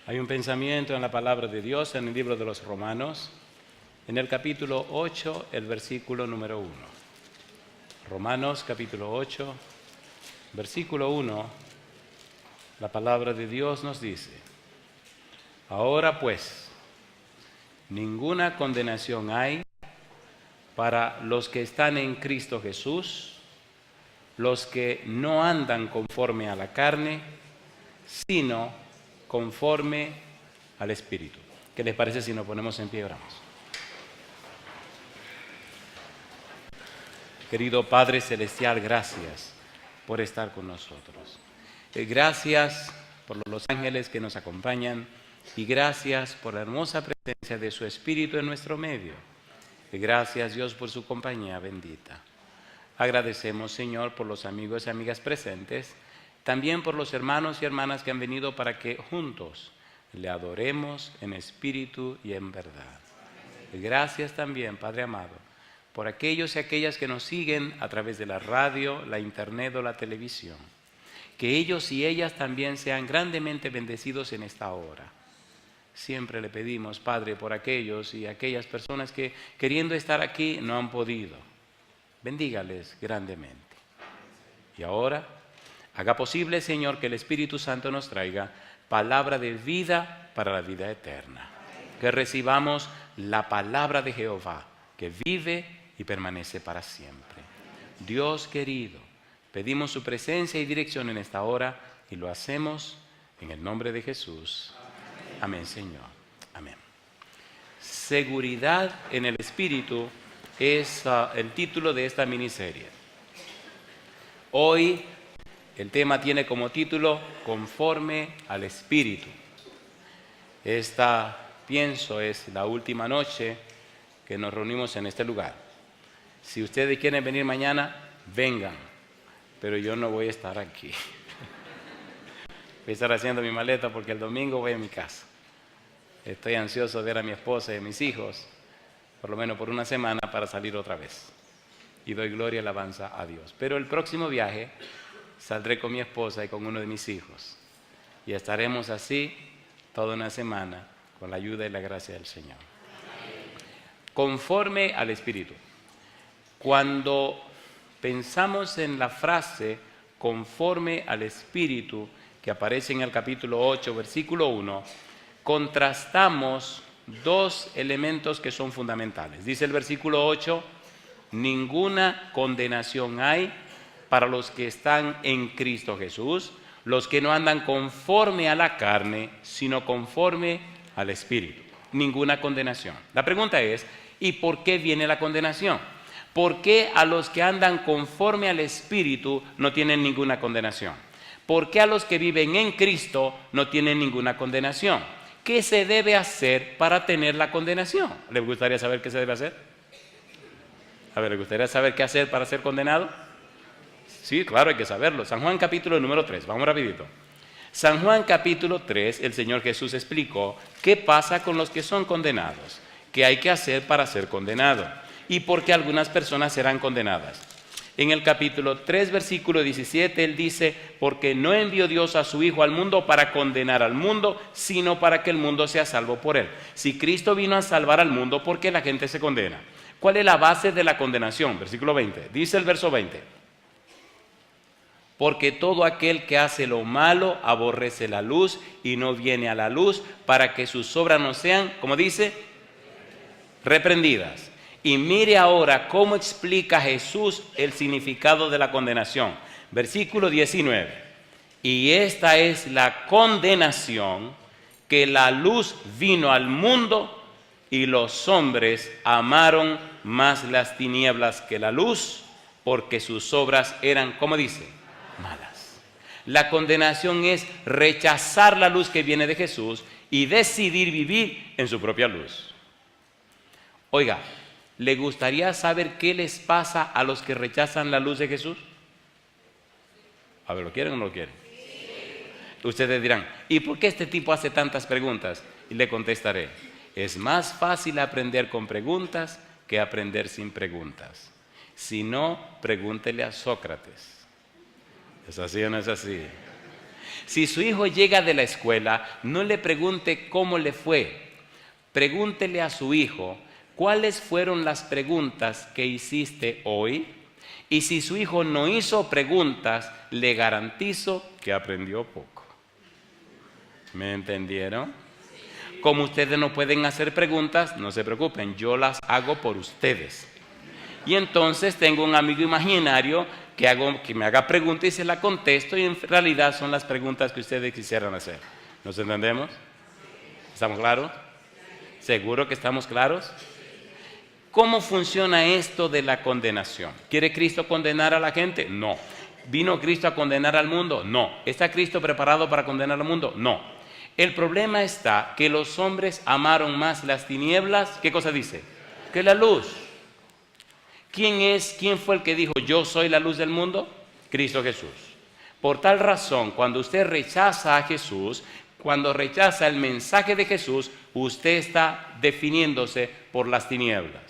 Hay un pensamiento en la palabra de Dios en el libro de los Romanos, en el capítulo 8, el versículo número 1. Romanos capítulo 8, versículo 1, la palabra de Dios nos dice: ahora pues, ninguna condenación hay para los que están en Cristo Jesús, los que no andan conforme a la carne, sino conforme al Espíritu. ¿Qué les parece si nos ponemos en pie y oramos? Querido Padre Celestial, gracias por estar con nosotros. Gracias por los ángeles que nos acompañan y gracias por la hermosa presencia de su Espíritu en nuestro medio. Gracias, Dios, por su compañía bendita. Agradecemos, Señor, por los amigos y amigas presentes, también por los hermanos y hermanas que han venido para que juntos le adoremos en espíritu y en verdad. Gracias también, Padre amado, por aquellos y aquellas que nos siguen a través de la radio, la internet o la televisión. Que ellos y ellas también sean grandemente bendecidos en esta hora. Siempre le pedimos, Padre, por aquellos y aquellas personas que queriendo estar aquí no han podido. Bendígales grandemente. Y ahora, haga posible, Señor, que el Espíritu Santo nos traiga palabra de vida para la vida eterna. Que recibamos la palabra de Jehová, que vive y permanece para siempre. Dios querido, pedimos su presencia y dirección en esta hora y lo hacemos en el nombre de Jesús. Amén, Señor. Amén. Seguridad en el Espíritu es el título de esta miniserie. Hoy el tema tiene como título Conforme al Espíritu. Esta, pienso, es la última noche que nos reunimos en este lugar. Si ustedes quieren venir mañana, vengan, pero yo no voy a estar aquí. Voy a estar haciendo mi maleta porque el domingo voy a mi casa. Estoy ansioso de ver a mi esposa y a mis hijos, por lo menos por una semana, para salir otra vez. Y doy gloria y alabanza a Dios. Pero el próximo viaje saldré con mi esposa y con uno de mis hijos. Y estaremos así toda una semana con la ayuda y la gracia del Señor. Conforme al Espíritu. Cuando pensamos en la frase conforme al Espíritu, que aparece en el capítulo 8, versículo 1, contrastamos dos elementos que son fundamentales. Dice el versículo 8, ninguna condenación hay para los que están en Cristo Jesús, los que no andan conforme a la carne, sino conforme al Espíritu. Ninguna condenación. La pregunta es, ¿y por qué viene la condenación? ¿Por qué a los que andan conforme al Espíritu no tienen ninguna condenación? ¿Por qué a los que viven en Cristo no tienen ninguna condenación? ¿Qué se debe hacer para tener la condenación? ¿Les gustaría saber qué se debe hacer? A ver, ¿les gustaría saber qué hacer para ser condenado? Sí, claro, hay que saberlo. San Juan capítulo número 3, vamos rapidito. San Juan capítulo 3, el Señor Jesús explicó qué pasa con los que son condenados, qué hay que hacer para ser condenado y por qué algunas personas serán condenadas. En el capítulo 3, versículo 17, Él dice, porque no envió Dios a su Hijo al mundo para condenar al mundo, sino para que el mundo sea salvo por Él. Si Cristo vino a salvar al mundo, ¿por qué la gente se condena? ¿Cuál es la base de la condenación? Versículo 20, dice el verso 20. Porque todo aquel que hace lo malo aborrece la luz y no viene a la luz para que sus obras no sean, como dice, reprendidas. Y mire ahora cómo explica Jesús el significado de la condenación. Versículo 19. Y esta es la condenación, que la luz vino al mundo y los hombres amaron más las tinieblas que la luz, porque sus obras eran, ¿cómo dice? Malas. La condenación es rechazar la luz que viene de Jesús y decidir vivir en su propia luz. Oiga, ¿le gustaría saber qué les pasa a los que rechazan la luz de Jesús? A ver, ¿lo quieren o no lo quieren? Sí. Ustedes dirán, ¿y por qué este tipo hace tantas preguntas? Y le contestaré, es más fácil aprender con preguntas que aprender sin preguntas. Si no, pregúntele a Sócrates. ¿Es así o no es así? Si su hijo llega de la escuela, no le pregunte cómo le fue. Pregúntele a su hijo cuáles fueron las preguntas que hiciste hoy. Y si su hijo no hizo preguntas, le garantizo que aprendió poco. ¿Me entendieron? Como ustedes no pueden hacer preguntas, no se preocupen, yo las hago por ustedes. Y entonces tengo un amigo imaginario que me haga preguntas y se la contesto, y en realidad son las preguntas que ustedes quisieran hacer. ¿Nos entendemos? ¿Estamos claros? ¿Seguro que estamos claros? ¿Cómo funciona esto de la condenación? ¿Quiere Cristo condenar a la gente? No. ¿Vino Cristo a condenar al mundo? No. ¿Está Cristo preparado para condenar al mundo? No. El problema está que los hombres amaron más las tinieblas, ¿qué cosa dice? Que la luz. ¿Quién fue el que dijo, yo soy la luz del mundo? Cristo Jesús. Por tal razón, cuando usted rechaza a Jesús, cuando rechaza el mensaje de Jesús, usted está definiéndose por las tinieblas.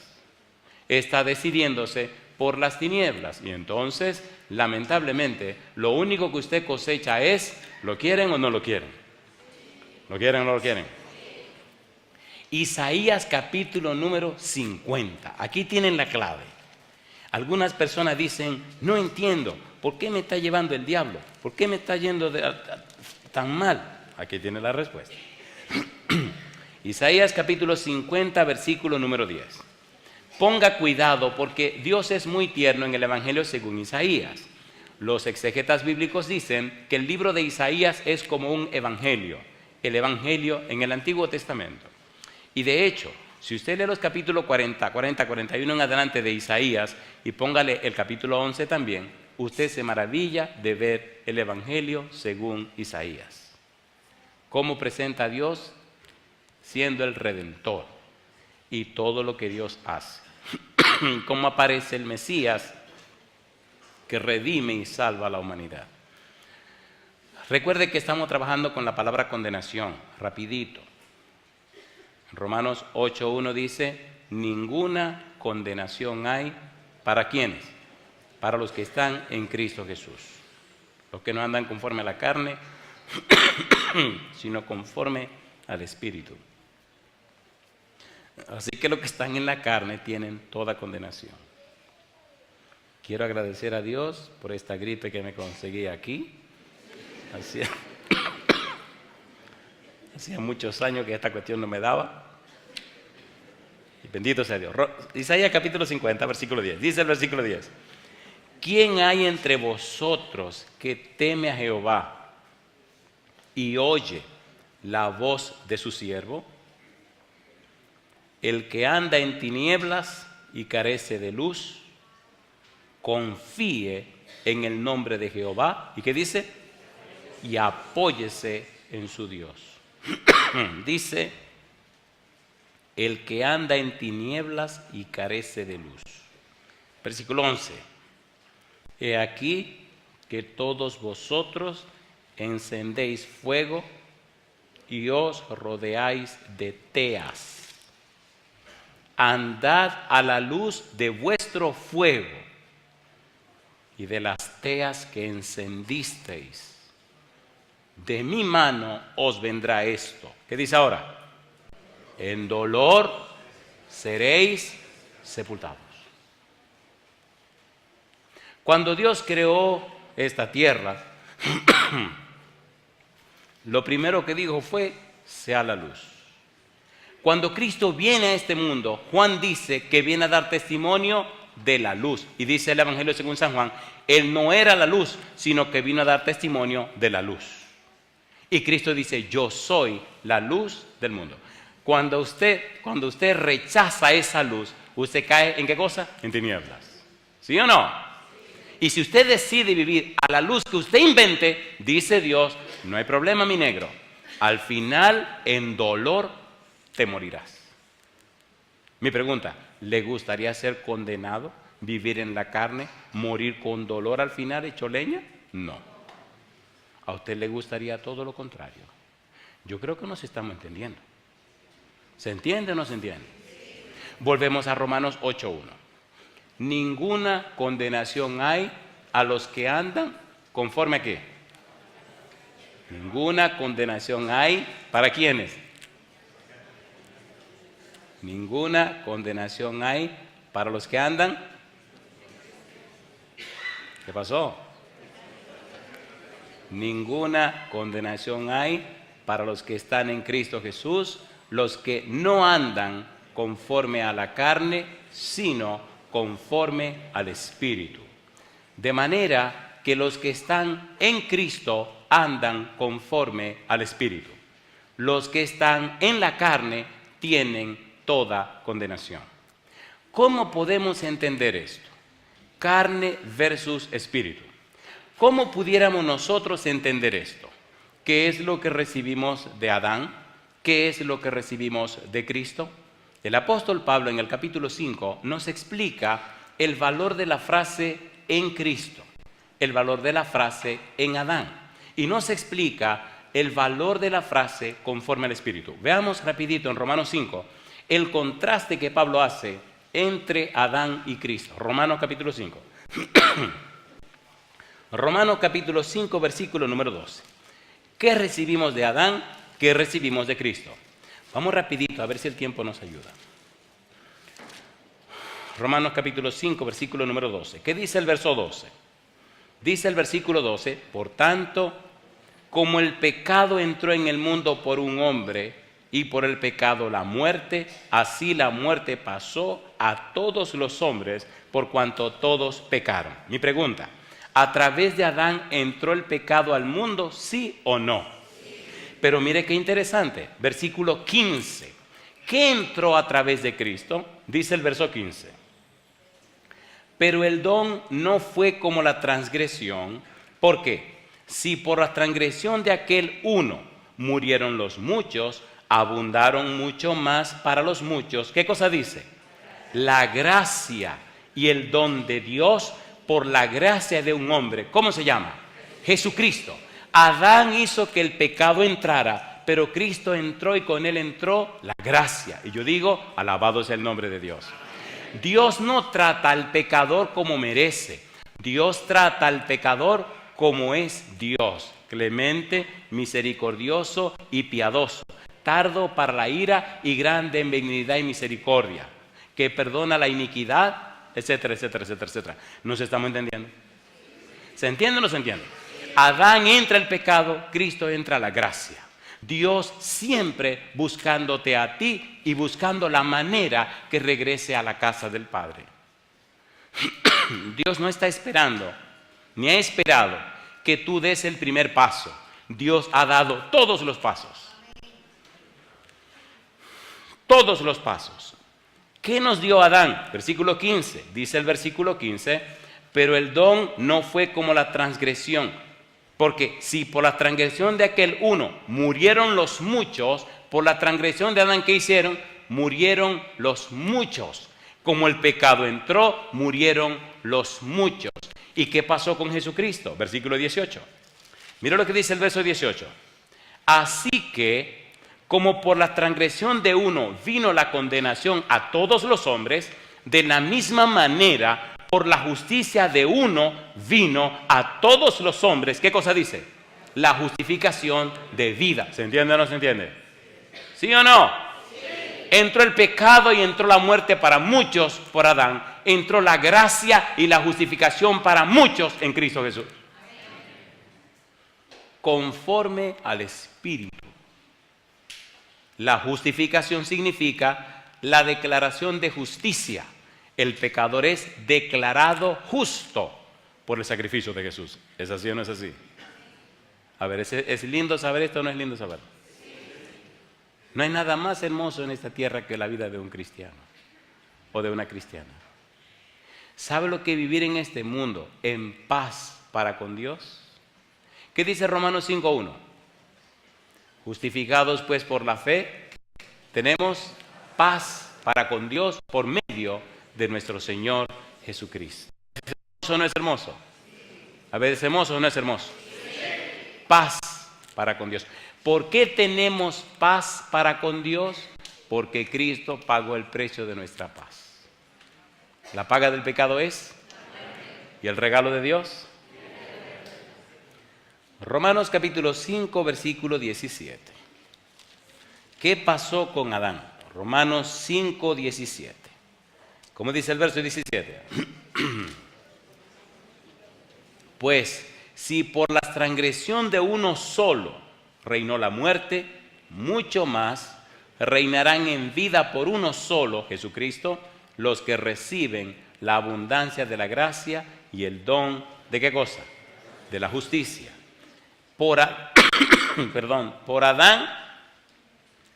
Está decidiéndose por las tinieblas. Y entonces, lamentablemente, lo único que usted cosecha es, ¿lo quieren o no lo quieren? ¿Lo quieren o no lo quieren? Isaías capítulo número 50. Aquí tienen la clave. Algunas personas dicen, no entiendo, ¿por qué me está llevando el diablo? ¿Por qué me está yendo tan mal? Aquí tiene la respuesta. Isaías capítulo 50, versículo número 10. Ponga cuidado porque Dios es muy tierno en el Evangelio según Isaías. Los exegetas bíblicos dicen que el libro de Isaías es como un evangelio, el evangelio en el Antiguo Testamento. Y de hecho, si usted lee los capítulos 40, 41 en adelante de Isaías y póngale el capítulo 11 también, usted se maravilla de ver el evangelio según Isaías. ¿Cómo presenta a Dios? Siendo el Redentor y todo lo que Dios hace. ¿Cómo aparece el Mesías que redime y salva a la humanidad? Recuerde que estamos trabajando con la palabra condenación, rapidito. Romanos 8:1 dice, ninguna condenación hay, ¿para quiénes? Para los que están en Cristo Jesús. Los que no andan conforme a la carne, sino conforme al Espíritu. Así que los que están en la carne tienen toda condenación. Quiero agradecer a Dios por esta gripe que me conseguí aquí. Hacía muchos años que esta cuestión no me daba. Y bendito sea Dios. Isaías capítulo 50, versículo 10. Dice el versículo 10. ¿Quién hay entre vosotros que teme a Jehová y oye la voz de su siervo? El que anda en tinieblas y carece de luz, confíe en el nombre de Jehová. ¿Y qué dice? Y apóyese en su Dios. Dice, el que anda en tinieblas y carece de luz. Versículo 11. He aquí que todos vosotros encendéis fuego y os rodeáis de teas. Andad a la luz de vuestro fuego y de las teas que encendisteis. De mi mano os vendrá esto. ¿Qué dice ahora? En dolor seréis sepultados. Cuando Dios creó esta tierra, lo primero que dijo fue, sea la luz. Cuando Cristo viene a este mundo, Juan dice que viene a dar testimonio de la luz. Y dice el Evangelio según San Juan, Él no era la luz, sino que vino a dar testimonio de la luz. Y Cristo dice, yo soy la luz del mundo. Cuando usted rechaza esa luz, usted cae ¿en qué cosa? En tinieblas. ¿Sí o no? Y si usted decide vivir a la luz que usted invente, dice Dios, no hay problema, mi negro. Al final, en dolor, te morirás. Mi pregunta, ¿le gustaría ser condenado, vivir en la carne, morir con dolor al final hecho leña? No. ¿A usted le gustaría todo lo contrario? Yo creo que nos estamos entendiendo. ¿Se entiende o no se entiende? Volvemos a Romanos 8:1. Ninguna condenación hay a los que andan conforme a qué. Ninguna condenación hay. ¿Para quiénes? Ninguna condenación hay para los que andan. ¿Qué pasó? Ninguna condenación hay para los que están en Cristo Jesús, los que no andan conforme a la carne, sino conforme al Espíritu. De manera que los que están en Cristo andan conforme al Espíritu. Los que están en la carne tienen toda condenación. ¿Cómo podemos entender esto? Carne versus espíritu. ¿Cómo pudiéramos nosotros entender esto? ¿Qué es lo que recibimos de Adán? ¿Qué es lo que recibimos de Cristo? El apóstol Pablo en el capítulo 5 nos explica el valor de la frase en Cristo, el valor de la frase en Adán, y nos explica el valor de la frase conforme al Espíritu. Veamos rapidito en Romanos 5 el contraste que Pablo hace entre Adán y Cristo. Romanos capítulo 5. Romanos capítulo 5, versículo número 12. ¿Qué recibimos de Adán? ¿Qué recibimos de Cristo? Vamos rapidito a ver si el tiempo nos ayuda. Romanos capítulo 5, versículo número 12. ¿Qué dice el verso 12? Dice el versículo 12, por tanto, como el pecado entró en el mundo por un hombre, y por el pecado la muerte, así la muerte pasó a todos los hombres, por cuanto todos pecaron. Mi pregunta, ¿a través de Adán entró el pecado al mundo, sí o no? Sí. Pero mire qué interesante, versículo 15. ¿Qué entró a través de Cristo? Dice el verso 15. Pero el don no fue como la transgresión. ¿Por qué? Si por la transgresión de aquel uno murieron los muchos, abundaron mucho más para los muchos. ¿Qué cosa dice? La gracia y el don de Dios por la gracia de un hombre. ¿Cómo se llama? Jesucristo. Adán hizo que el pecado entrara, pero Cristo entró y con él entró la gracia. Y yo digo, alabado sea el nombre de Dios. Dios no trata al pecador como merece. Dios trata al pecador como es Dios. Clemente, misericordioso y piadoso. Tardo para la ira y grande en benignidad y misericordia, que perdona la iniquidad, etcétera, etcétera, etcétera, etcétera. ¿Nos estamos entendiendo? ¿Se entiende o no se entiende? Adán entra el pecado, Cristo entra la gracia. Dios siempre buscándote a ti y buscando la manera que regrese a la casa del Padre. Dios no está esperando, ni ha esperado que tú des el primer paso. Dios ha dado todos los pasos. Todos los pasos. ¿Qué nos dio Adán? Versículo 15. Dice el versículo 15, pero el don no fue como la transgresión. Porque si por la transgresión de aquel uno murieron los muchos, por la transgresión de Adán, ¿qué hicieron? Murieron los muchos. Como el pecado entró, murieron los muchos. ¿Y qué pasó con Jesucristo? Versículo 18. Mira lo que dice el verso 18. Así que, como por la transgresión de uno vino la condenación a todos los hombres, de la misma manera, por la justicia de uno vino a todos los hombres. ¿Qué cosa dice? La justificación de vida. ¿Se entiende o no se entiende? ¿Sí o no? Sí. Entró el pecado y entró la muerte para muchos por Adán. Entró la gracia y la justificación para muchos en Cristo Jesús. Conforme al Espíritu. La justificación significa la declaración de justicia. El pecador es declarado justo por el sacrificio de Jesús. ¿Es así o no es así? A ver, ¿es lindo saber esto o no es lindo saberlo? No hay nada más hermoso en esta tierra que la vida de un cristiano o de una cristiana. ¿Sabe lo que vivir en este mundo en paz para con Dios? ¿Qué dice Romanos 5:1? Justificados pues por la fe, tenemos paz para con Dios por medio de nuestro Señor Jesucristo. ¿Es hermoso o no es hermoso? A ver, ¿es hermoso o no es hermoso? Paz para con Dios. ¿Por qué tenemos paz para con Dios? Porque Cristo pagó el precio de nuestra paz. La paga del pecado es, ¿y el regalo de Dios? Romanos capítulo 5, versículo 17. ¿Qué pasó con Adán? Romanos 5, 17. ¿Cómo dice el verso 17? Pues si por la transgresión de uno solo reinó la muerte, mucho más reinarán en vida por uno solo, Jesucristo, los que reciben la abundancia de la gracia y el don, ¿de qué cosa? De la justicia. Por Adán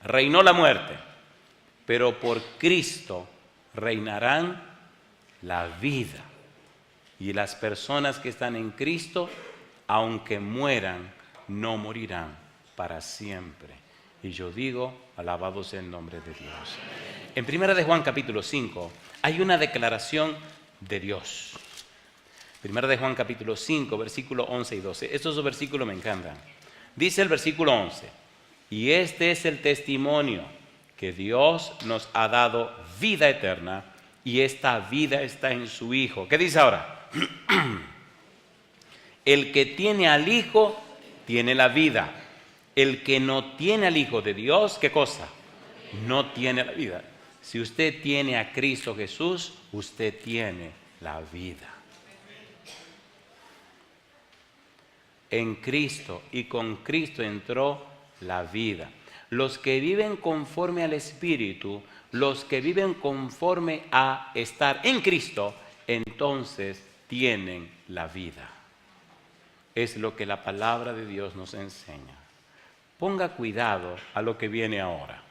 reinó la muerte, pero por Cristo reinarán la vida. Y las personas que están en Cristo, aunque mueran, no morirán para siempre. Y yo digo, alabado sea el nombre de Dios. En 1 de Juan capítulo 5 hay una declaración de Dios. 1 de Juan capítulo 5, versículo 11 y 12. Estos dos versículos me encantan. Dice el versículo 11, y este es el testimonio que Dios nos ha dado vida eterna, y esta vida está en su Hijo. ¿Qué dice ahora? El que tiene al Hijo tiene la vida. El que no tiene al Hijo de Dios, ¿qué cosa? No tiene la vida. Si usted tiene a Cristo Jesús, usted tiene la vida. En Cristo y con Cristo entró la vida. Los que viven conforme al Espíritu, los que viven conforme a estar en Cristo, entonces tienen la vida. Es lo que la palabra de Dios nos enseña. Ponga cuidado a lo que viene ahora.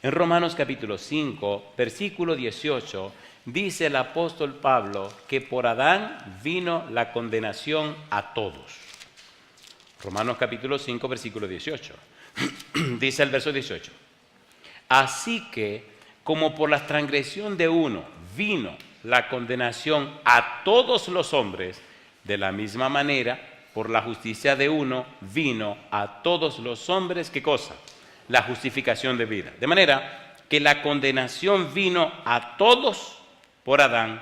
En Romanos capítulo 5, versículo 18, dice el apóstol Pablo que por Adán vino la condenación a todos. Romanos capítulo 5, versículo 18. Dice el verso 18. Así que, como por la transgresión de uno vino la condenación a todos los hombres, de la misma manera, por la justicia de uno vino a todos los hombres, ¿qué cosa? La justificación de vida. De manera que la condenación vino a todos por Adán,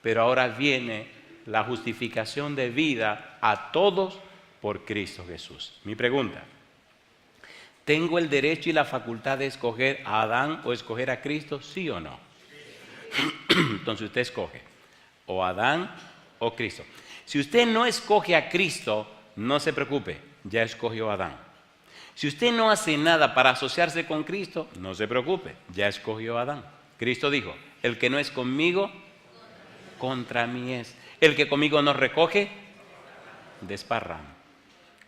pero ahora viene la justificación de vida a todos por Cristo Jesús. Mi pregunta, ¿tengo el derecho y la facultad de escoger a Adán o escoger a Cristo? ¿Sí o no? Entonces usted escoge o Adán o Cristo. Si usted no escoge a Cristo, no se preocupe, ya escogió a Adán. Si usted no hace nada para asociarse con Cristo, no se preocupe, ya escogió a Adán. Cristo dijo, el que no es conmigo, contra mí es. El que conmigo no recoge, desparrama.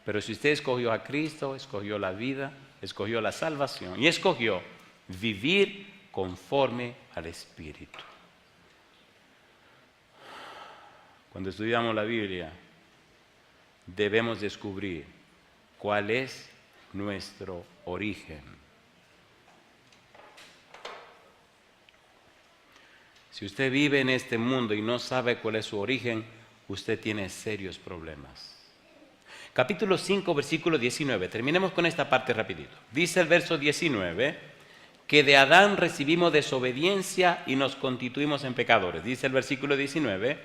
Pero si usted escogió a Cristo, escogió la vida, escogió la salvación y escogió vivir conforme al Espíritu. Cuando estudiamos la Biblia, debemos descubrir cuál es nuestro origen. Si usted vive en este mundo y no sabe cuál es su origen, usted tiene serios problemas. Capítulo 5, versículo 19. Terminemos con esta parte rapidito. Dice el verso 19 que de Adán recibimos desobediencia y nos constituimos en pecadores. Dice el versículo 19,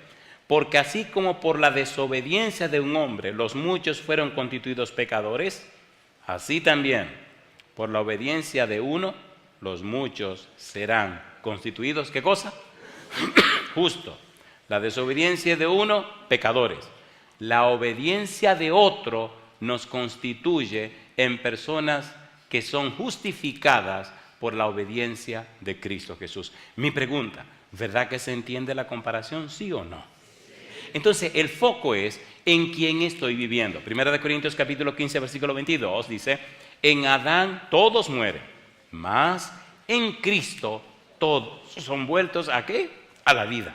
porque así como por la desobediencia de un hombre los muchos fueron constituidos pecadores, así también por la obediencia de uno los muchos serán constituidos, ¿qué cosa? Justo. La desobediencia de uno, pecadores. La obediencia de otro nos constituye en personas que son justificadas por la obediencia de Cristo Jesús. Mi pregunta, ¿verdad que se entiende la comparación? ¿Sí o no? Entonces, el foco es en quién estoy viviendo. 1 Corintios capítulo 15, versículo 22 dice, en Adán todos mueren, mas en Cristo todos son vueltos ¿a qué? A la vida.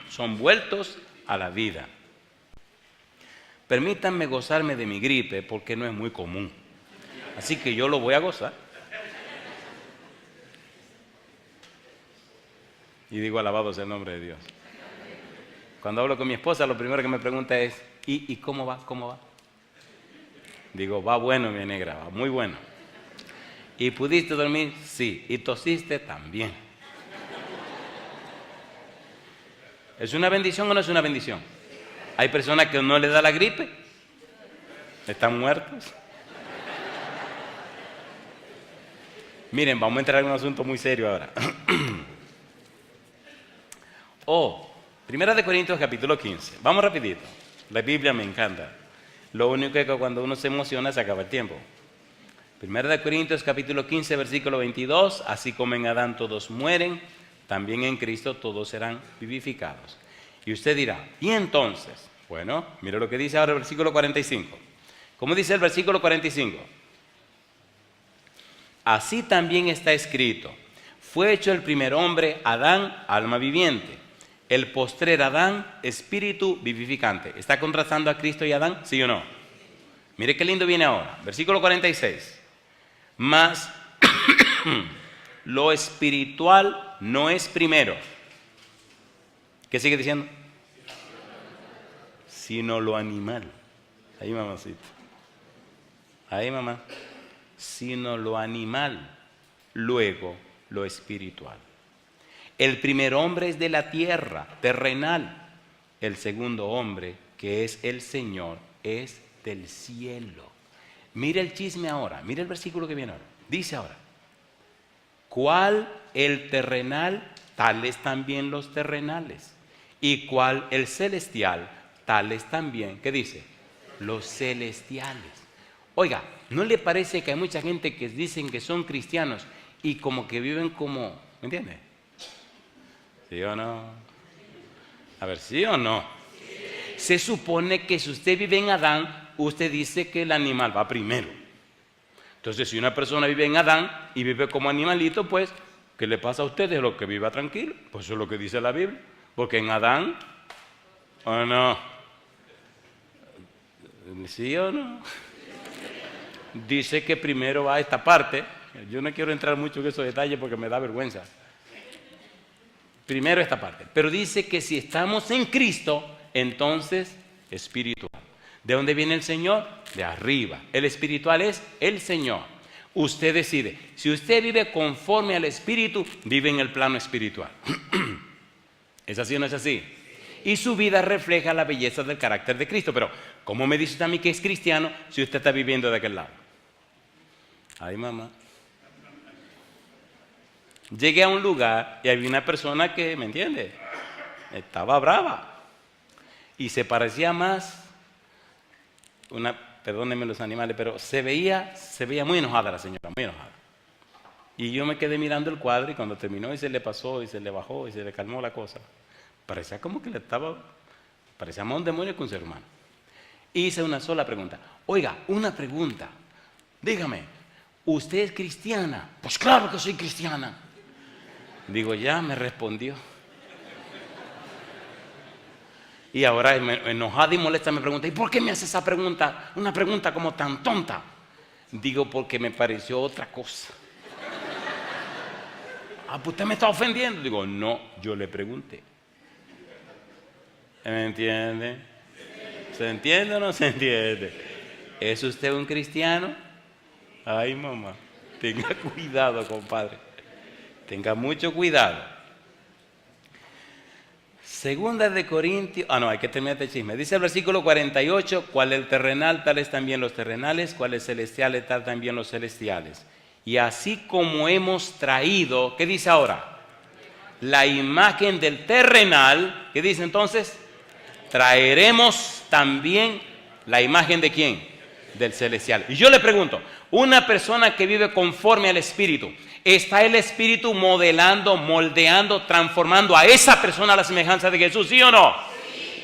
Son vueltos a la vida. Permítanme gozarme de mi gripe porque no es muy común. Así que yo lo voy a gozar. Y digo, alabado sea el nombre de Dios. Cuando hablo con mi esposa, lo primero que me pregunta es, ¿y cómo va? ¿Cómo va? Digo, va bueno, mi negra, va muy bueno. ¿Y pudiste dormir? Sí. ¿Y tosiste? También. ¿Es una bendición o no es una bendición? Hay personas que no le da la gripe ¿Están muertos? Miren, vamos a entrar en un asunto muy serio ahora. Primera de Corintios capítulo 15. Vamos rapidito. La Biblia me encanta. Lo único es que cuando uno se emociona se acaba el tiempo. Primera de Corintios capítulo 15 versículo 22. Así como en Adán todos mueren, también en Cristo todos serán vivificados. Y usted dirá, ¿y entonces? Bueno, mire lo que dice ahora el versículo 45. ¿Cómo dice el versículo 45? Así también está escrito, fue hecho el primer hombre, Adán, alma viviente, el postrer Adán, espíritu vivificante. ¿Está contrastando a Cristo y Adán? ¿Sí o no? Mire qué lindo viene ahora, versículo 46. Mas lo espiritual no es primero. ¿Qué sigue diciendo? Sino lo animal. Ahí, mamacita. Ahí, mamá. Sino lo animal, luego lo espiritual. El primer hombre es de la tierra, terrenal. El segundo hombre, que es el Señor, es del cielo. Mire el chisme ahora, mire el versículo que viene ahora. Dice ahora, ¿cuál el terrenal? Tales también los terrenales. ¿Y cuál el celestial? Tales también, ¿qué dice? Los celestiales. Oiga, ¿no le parece que hay mucha gente que dicen que son cristianos y como que viven como, ¿me entiende? ¿Sí o no? A ver, ¿sí o no? Se supone que si usted vive en Adán, usted dice que el animal va primero. Entonces, si una persona vive en Adán y vive como animalito, pues, ¿qué le pasa a usted? Es lo que viva tranquilo. Pues eso es lo que dice la Biblia. Porque en Adán, ¿o no? ¿Sí o no? Dice que primero va a esta parte. Yo no quiero entrar mucho en esos detalles porque me da vergüenza. Primero esta parte. Pero dice que si estamos en Cristo, entonces espiritual. ¿De dónde viene el Señor? De arriba. El espiritual es el Señor. Usted decide. Si usted vive conforme al Espíritu, vive en el plano espiritual. ¿Es así o no es así? Y su vida refleja la belleza del carácter de Cristo. Pero, ¿cómo me dice usted a mí que es cristiano si usted está viviendo de aquel lado? Ay, mamá. Llegué a un lugar y había una persona que, ¿me entiende? Estaba brava. Y se parecía más, perdónenme los animales, pero se veía muy enojada la señora, muy enojada. Y yo me quedé mirando el cuadro y cuando terminó y se le pasó y se le bajó y se le calmó la cosa, parecía como que parecía más un demonio que un ser humano. Hice una sola pregunta. Oiga, una pregunta. Dígame, ¿usted es cristiana? Pues claro que soy cristiana. Digo, ya me respondió. Y ahora enojada y molesta me pregunta, ¿y por qué me hace esa pregunta? Una pregunta como tan tonta. Digo, porque me pareció otra cosa. Pues usted me está ofendiendo. Digo, no, yo le pregunté. ¿Me entiende? ¿Se entiende o no se entiende? ¿Es usted un cristiano? Ay, mamá, tenga cuidado, compadre. Tenga mucho cuidado. Segunda de Corintios, hay que terminar este chisme. Dice el versículo 48, cual el terrenal, tales también los terrenales, cual el celestial, tal también los celestiales. Y así como hemos traído, ¿qué dice ahora? La imagen del terrenal, ¿qué dice entonces? Traeremos también la imagen de ¿quién? Del celestial. Y yo le pregunto, una persona que vive conforme al Espíritu, ¿está el Espíritu modelando, moldeando, transformando a esa persona a la semejanza de Jesús? ¿Sí o no? Sí.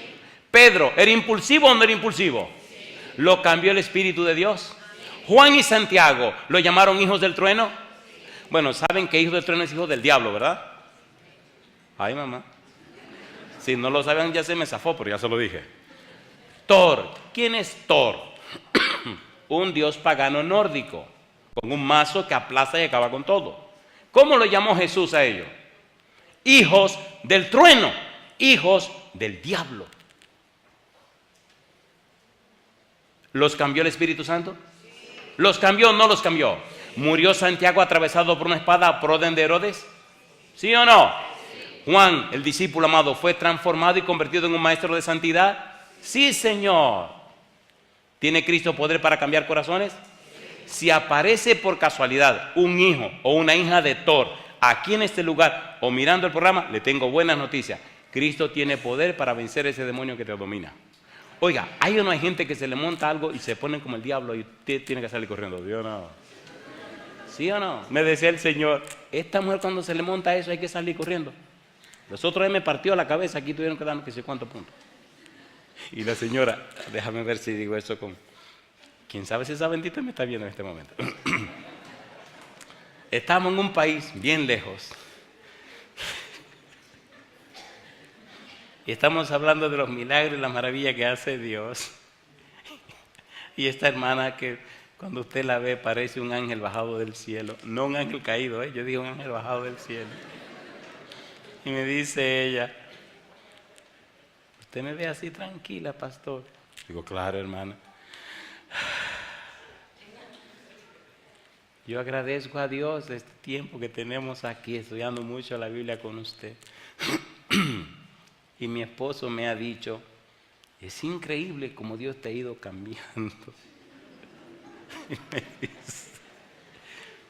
Pedro, ¿era impulsivo o no era impulsivo? Sí. ¿Lo cambió el Espíritu de Dios? Sí. Juan y Santiago, ¿lo llamaron hijos del trueno? Sí. Bueno, saben que hijo del trueno es hijo del diablo, ¿verdad? Ay, mamá. Si no lo saben ya se me zafó, pero ya se lo dije. Thor, ¿quién es Thor? Un dios pagano nórdico, con un mazo que aplaza y acaba con todo. ¿Cómo lo llamó Jesús a ellos? Hijos del trueno, hijos del diablo. ¿Los cambió el Espíritu Santo? ¿Los cambió o no los cambió? ¿Murió Santiago atravesado por una espada por orden de Herodes? ¿Sí o no? Juan, el discípulo amado, ¿fue transformado y convertido en un maestro de santidad? Sí, Señor. ¿Tiene Cristo poder para cambiar corazones? Si aparece por casualidad un hijo o una hija de Thor aquí en este lugar o mirando el programa, le tengo buenas noticias. Cristo tiene poder para vencer ese demonio que te domina. Oiga, ¿hay o no hay gente que se le monta algo y se ponen como el diablo y usted tiene que salir corriendo? ¿Sí o no? ¿Sí o no? Me decía el Señor, esta mujer cuando se le monta eso hay que salir corriendo. Los otros días me partió la cabeza, aquí tuvieron que darnos que sé cuántos puntos. Y la señora, déjame ver si digo eso con... ¿Quién sabe si esa bendita me está viendo en este momento? Estamos en un país bien lejos. Y estamos hablando de los milagros y las maravillas que hace Dios. Y esta hermana que cuando usted la ve parece un ángel bajado del cielo. No un ángel caído, yo digo un ángel bajado del cielo. Y me dice ella, ¿usted me ve así tranquila, pastor? Digo, claro, hermana. Yo agradezco a Dios este tiempo que tenemos aquí estudiando mucho la Biblia con usted. Y mi esposo me ha dicho, es increíble cómo Dios te ha ido cambiando.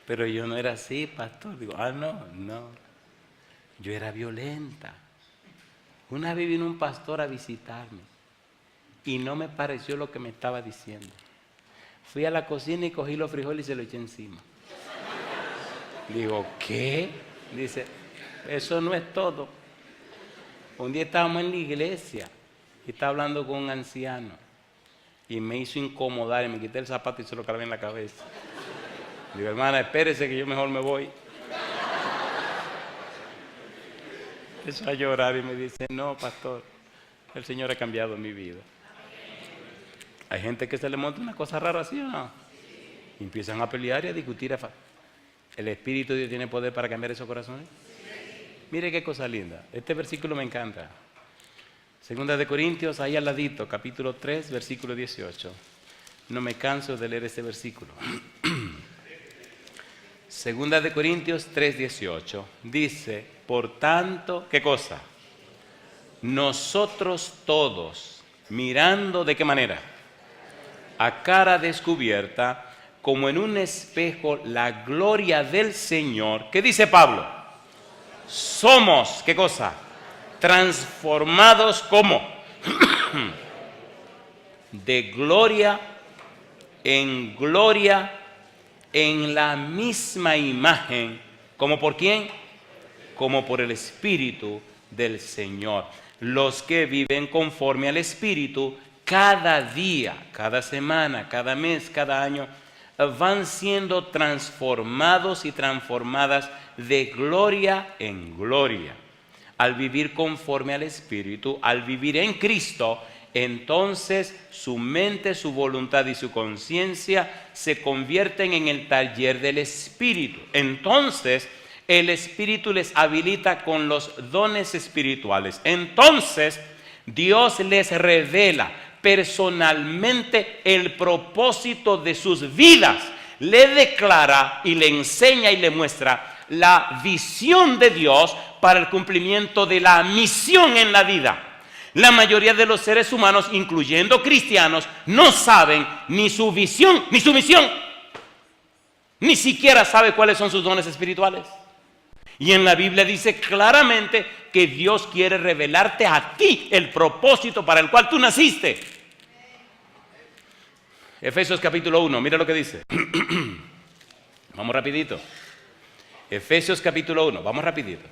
Pero yo no era así, pastor. Digo, no. Yo era violenta. Una vez vino un pastor a visitarme y no me pareció lo que me estaba diciendo. Fui a la cocina y cogí los frijoles y se los eché encima. Digo, ¿qué? Dice, eso no es todo. Un día estábamos en la iglesia y estaba hablando con un anciano y me hizo incomodar y me quité el zapato y se lo clavé en la cabeza. Digo, hermana, espérese que yo mejor me voy. Empezó a llorar y me dice, no, pastor, el Señor ha cambiado mi vida. Hay gente que se le monta una cosa rara así, ¿o no? Y empiezan a pelear y a discutir. ¿El Espíritu de Dios tiene poder para cambiar esos corazones? Mire qué cosa linda. Este versículo me encanta. Segunda de Corintios, ahí al ladito, capítulo 3, versículo 18. No me canso de leer este versículo. Segunda de Corintios 3, 18. Dice, por tanto, ¿qué cosa? Nosotros todos, mirando ¿de qué manera? A cara descubierta, como en un espejo, la gloria del Señor. ¿Qué dice Pablo? Somos, ¿qué cosa? Transformados como de gloria en la misma imagen. ¿Como por quién? Como por el Espíritu del Señor. Los que viven conforme al Espíritu, cada día, cada semana, cada mes, cada año, van siendo transformados y transformadas de gloria en gloria. Al vivir conforme al Espíritu, al vivir en Cristo, entonces su mente, su voluntad y su conciencia se convierten en el taller del Espíritu. Entonces el Espíritu les habilita con los dones espirituales. Entonces Dios les revela personalmente el propósito de sus vidas. Le declara y le enseña y le muestra la visión de Dios para el cumplimiento de la misión en la vida. La mayoría de los seres humanos, incluyendo cristianos, no saben ni su visión ni su misión. Ni siquiera sabe cuáles son sus dones espirituales. Y en la Biblia dice claramente que Dios quiere revelarte a ti el propósito para el cual tú naciste. Efesios capítulo 1, mira lo que dice. Vamos rapidito. Efesios capítulo 1, vamos rapidito.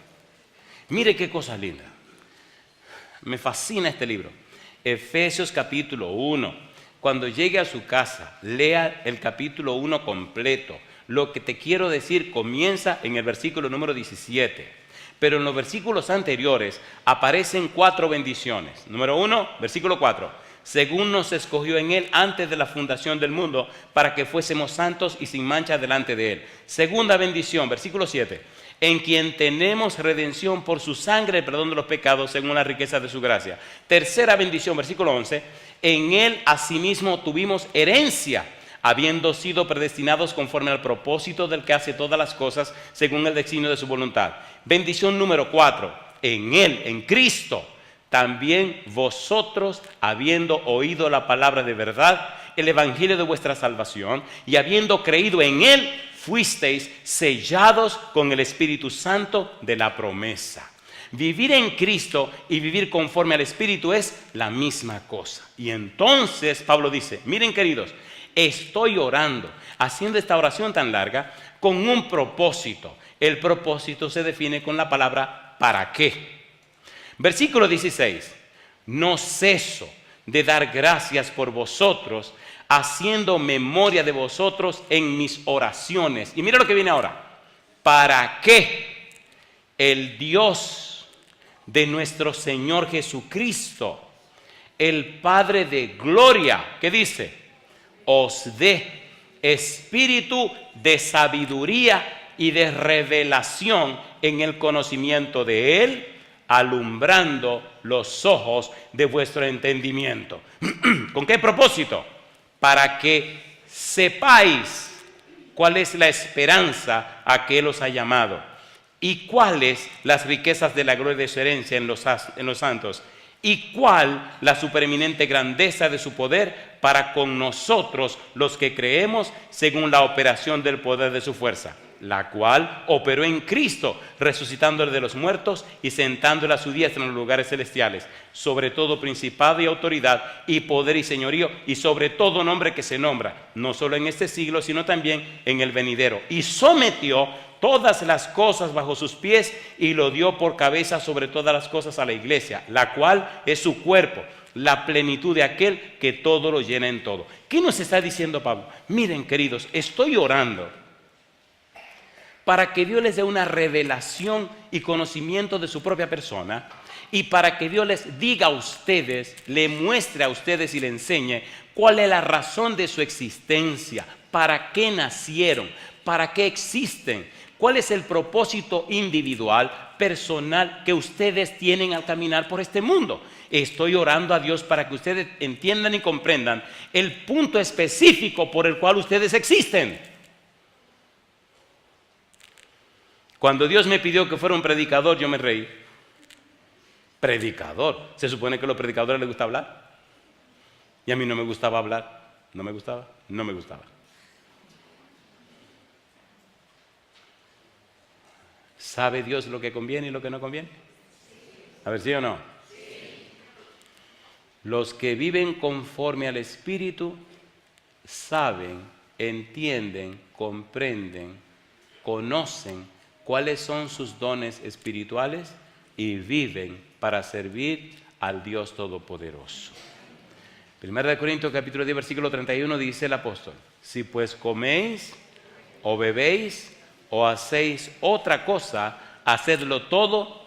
Mire qué cosa linda. Me fascina este libro. Efesios capítulo 1. Cuando llegue a su casa, lea el capítulo 1 completo. Lo que te quiero decir comienza en el versículo número 17. Pero en los versículos anteriores aparecen 4 bendiciones. Número 1, versículo 4. Según nos escogió en Él antes de la fundación del mundo, para que fuésemos santos y sin mancha delante de Él. Segunda bendición, versículo 7. En quien tenemos redención por su sangre, el perdón de los pecados, según la riqueza de su gracia. Tercera bendición, versículo 11. En Él asimismo tuvimos herencia, habiendo sido predestinados conforme al propósito del que hace todas las cosas, según el designio de su voluntad. Bendición número 4. En Él, en Cristo, también vosotros, habiendo oído la palabra de verdad el evangelio de vuestra salvación, y habiendo creído en él, fuisteis sellados con el Espíritu Santo de la promesa. Vivir en Cristo y vivir conforme al Espíritu es la misma cosa. Y entonces Pablo dice, miren queridos, estoy orando, haciendo esta oración tan larga, con un propósito. El propósito se define con la palabra ¿para qué? Versículo 16, no ceso de dar gracias por vosotros, haciendo memoria de vosotros en mis oraciones. Y mira lo que viene ahora, para que el Dios de nuestro Señor Jesucristo, el Padre de gloria, ¿qué dice? Os dé espíritu de sabiduría y de revelación en el conocimiento de Él, alumbrando los ojos de vuestro entendimiento. ¿Con qué propósito? Para que sepáis cuál es la esperanza a que Él os ha llamado y cuáles las riquezas de la gloria de su herencia en los santos y cuál la supereminente grandeza de su poder para con nosotros los que creemos según la operación del poder de su fuerza, la cual operó en Cristo, resucitándole de los muertos y sentándole a su diestra en los lugares celestiales, sobre todo principado y autoridad y poder y señorío, y sobre todo nombre que se nombra, no solo en este siglo, sino también en el venidero. Y sometió todas las cosas bajo sus pies y lo dio por cabeza sobre todas las cosas a la iglesia, la cual es su cuerpo, la plenitud de aquel que todo lo llena en todo. ¿Qué nos está diciendo Pablo? Miren queridos, estoy orando para que Dios les dé una revelación y conocimiento de su propia persona y para que Dios les diga a ustedes, le muestre a ustedes y le enseñe cuál es la razón de su existencia, para qué nacieron, para qué existen, cuál es el propósito individual, personal que ustedes tienen al caminar por este mundo. Estoy orando a Dios para que ustedes entiendan y comprendan el punto específico por el cual ustedes existen. Cuando Dios me pidió que fuera un predicador, yo me reí. Predicador. Se supone que a los predicadores les gusta hablar. Y a mí no me gustaba hablar. No me gustaba. ¿Sabe Dios lo que conviene y lo que no conviene? A ver, ¿sí o no? Sí. Los que viven conforme al Espíritu saben, entienden, comprenden, conocen cuáles son sus dones espirituales y viven para servir al Dios Todopoderoso. 1 Corintios capítulo 10 versículo 31 dice el apóstol, si pues coméis o bebéis o hacéis otra cosa, hacedlo todo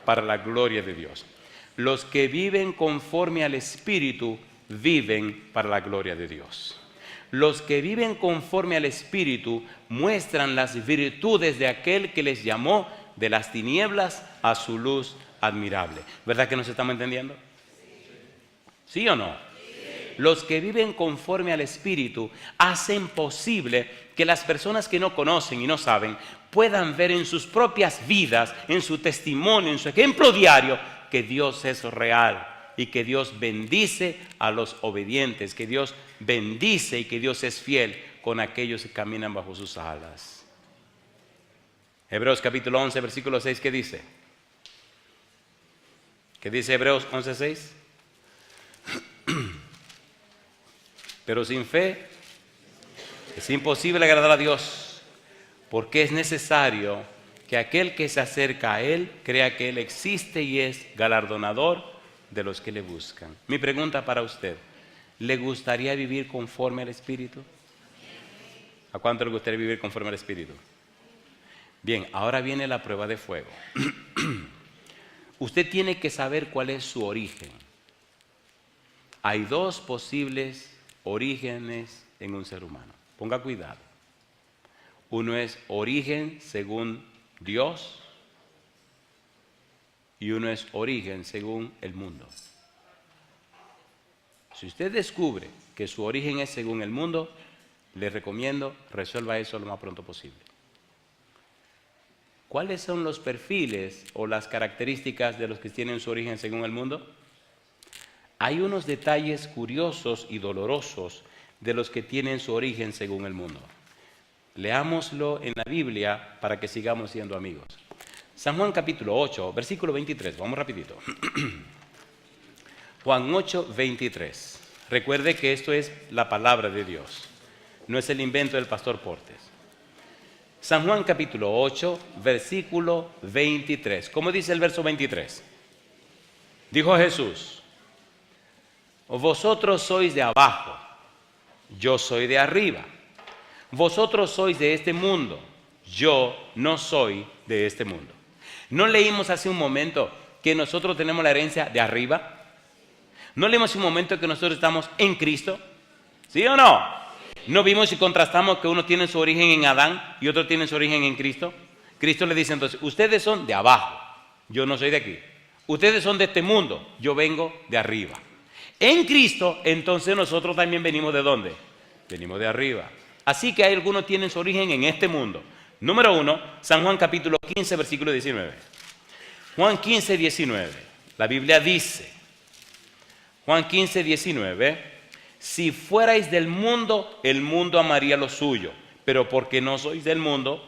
para la gloria de Dios. Los que viven conforme al Espíritu viven para la gloria de Dios. Los que viven conforme al Espíritu muestran las virtudes de aquel que les llamó de las tinieblas a su luz admirable. ¿Verdad que nos estamos entendiendo? ¿Sí o no? Los que viven conforme al Espíritu hacen posible que las personas que no conocen y no saben puedan ver en sus propias vidas, en su testimonio, en su ejemplo diario, que Dios es real y que Dios bendice a los obedientes, que Dios bendice y que Dios es fiel con aquellos que caminan bajo sus alas. Hebreos capítulo 11, versículo 6, ¿qué dice? ¿Qué dice Hebreos 11, 6? Pero sin fe es imposible agradar a Dios, porque es necesario que aquel que se acerca a Él crea que Él existe y es galardonador de los que le buscan. Mi pregunta para usted, ¿le gustaría vivir conforme al Espíritu? ¿A cuánto le gustaría vivir conforme al Espíritu? Bien, ahora viene la prueba de fuego. Usted tiene que saber cuál es su origen. Hay dos posibles orígenes en un ser humano. Ponga cuidado. Uno es origen según Dios y uno es origen según el mundo. Si usted descubre que su origen es según el mundo, le recomiendo resuelva eso lo más pronto posible. ¿Cuáles son los perfiles o las características de los que tienen su origen según el mundo? Hay unos detalles curiosos y dolorosos de los que tienen su origen según el mundo. Leámoslo en la Biblia para que sigamos siendo amigos. San Juan capítulo 8, versículo 23, vamos rapidito. Juan 8, 23. Recuerde que esto es la palabra de Dios, no es el invento del pastor Portes. San Juan capítulo 8, versículo 23. ¿Cómo dice el verso 23? Dijo Jesús: vosotros sois de abajo, yo soy de arriba. Vosotros sois de este mundo, yo no soy de este mundo. ¿No leímos hace un momento que nosotros tenemos la herencia de arriba? ¿No leímos hace un momento que nosotros estamos en Cristo? ¿Sí o no? ¿No vimos y contrastamos que uno tiene su origen en Adán y otro tiene su origen en Cristo? Cristo le dice entonces: ustedes son de abajo, yo no soy de aquí. Ustedes son de este mundo, yo vengo de arriba. En Cristo, entonces nosotros también venimos ¿de dónde? Venimos de arriba. Así que hay algunos que tienen su origen en este mundo. Número 1, San Juan capítulo 15, versículo 19. Juan 15, 19. La Biblia dice, Juan 15, 19, si fuerais del mundo, el mundo amaría lo suyo, pero porque no sois del mundo,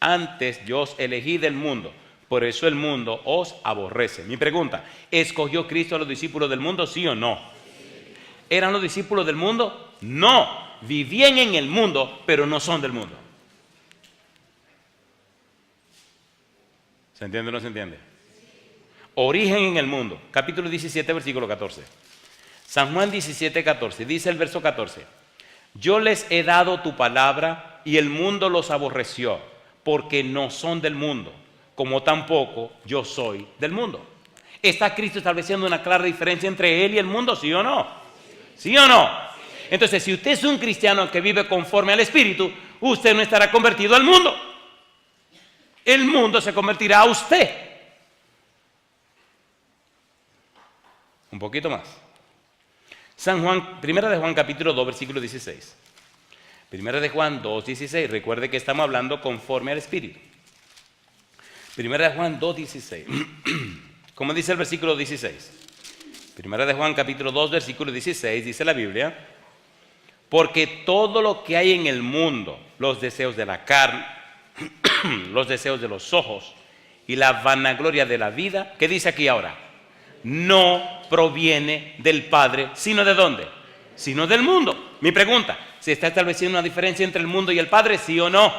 antes yo os elegí del mundo, por eso el mundo os aborrece. Mi pregunta, ¿escogió Cristo a los discípulos del mundo, sí o no? ¿Eran los discípulos del mundo? No, vivían en el mundo, pero no son del mundo. ¿Se entiende o no se entiende? Origen en el mundo, capítulo 17, versículo 14. San Juan 17, 14, dice el verso 14: yo les he dado tu palabra y el mundo los aborreció, porque no son del mundo, como tampoco yo soy del mundo. ¿Está Cristo estableciendo una clara diferencia entre él y el mundo, sí o no? ¿Sí o no? Entonces, si usted es un cristiano que vive conforme al Espíritu, usted no estará convertido al mundo. El mundo se convertirá a usted. Un poquito más. Primera de Juan capítulo 2, versículo 16. Primera de Juan 2, 16. Recuerde que estamos hablando conforme al Espíritu. Primera de Juan 2, 16. ¿Cómo dice el versículo 16? Primera de Juan capítulo 2, versículo 16, dice la Biblia: porque todo lo que hay en el mundo, los deseos de la carne, los deseos de los ojos y la vanagloria de la vida, ¿qué dice aquí ahora? No proviene del Padre, sino ¿de dónde? Sino del mundo. Mi pregunta, ¿se está estableciendo una diferencia entre el mundo y el Padre, sí o no?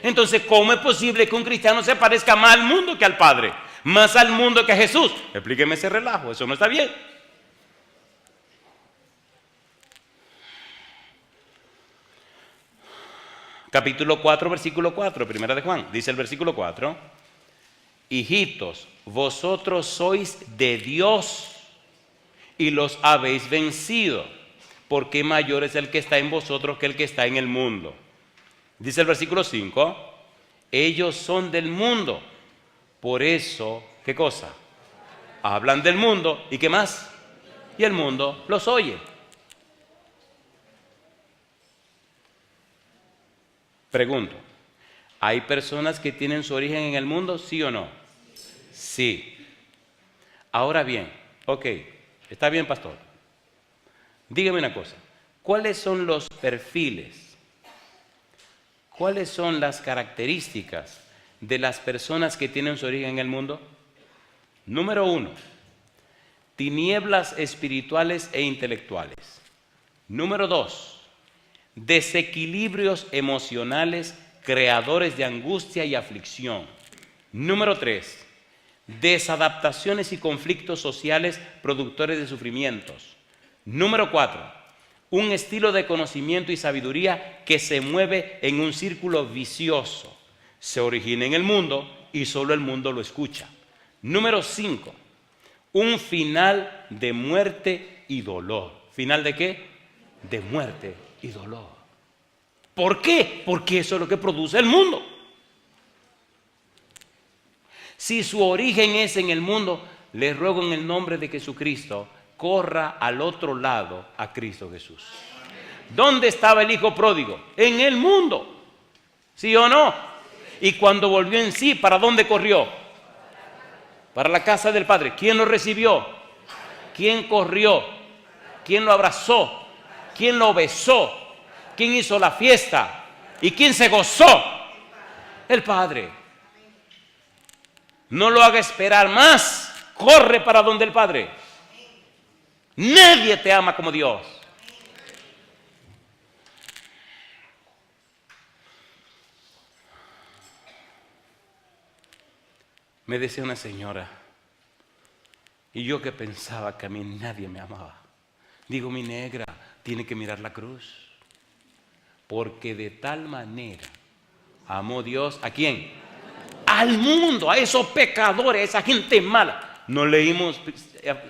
Entonces, ¿cómo es posible que un cristiano se parezca más al mundo que al Padre? Más al mundo que a Jesús. Explíqueme ese relajo, eso no está bien. Capítulo 4, versículo 4, primera de Juan, dice el versículo 4: hijitos, vosotros sois de Dios y los habéis vencido, porque mayor es el que está en vosotros que el que está en el mundo. Dice el versículo 5, ellos son del mundo, por eso, ¿qué cosa? Hablan del mundo, ¿y qué más? Y el mundo los oye. Pregunto, ¿hay personas que tienen su origen en el mundo, sí o no? Sí. Ahora bien, ok, está bien, pastor. Dígame una cosa, ¿cuáles son los perfiles? ¿Cuáles son las características de las personas que tienen su origen en el mundo? Número 1, tinieblas espirituales e intelectuales. Número 2, desequilibrios emocionales creadores de angustia y aflicción. Número 3, desadaptaciones y conflictos sociales productores de sufrimientos. Número 4, un estilo de conocimiento y sabiduría que se mueve en un círculo vicioso. Se origina en el mundo y solo el mundo lo escucha. Número 5, un final de muerte y dolor. ¿Final de qué? De muerte y dolor. ¿Por qué? Porque eso es lo que produce el mundo. Si su origen es en el mundo, le ruego en el nombre de Jesucristo, corra al otro lado a Cristo Jesús. ¿Dónde estaba el hijo pródigo? En el mundo. ¿Sí o no? Y cuando volvió en sí, ¿para dónde corrió? Para la casa del Padre. ¿Quién lo recibió? ¿Quién corrió? ¿Quién lo abrazó? ¿Quién lo besó? ¿Quién hizo la fiesta? ¿Y quién se gozó? El Padre. No lo haga esperar más. Corre para donde el Padre. Nadie te ama como Dios. Me decía una señora, y yo que pensaba que a mí nadie me amaba. Digo, mi negra, tiene que mirar la cruz. Porque de tal manera amó Dios, ¿a quién? Al mundo, a esos pecadores, a esa gente mala. ¿No leímos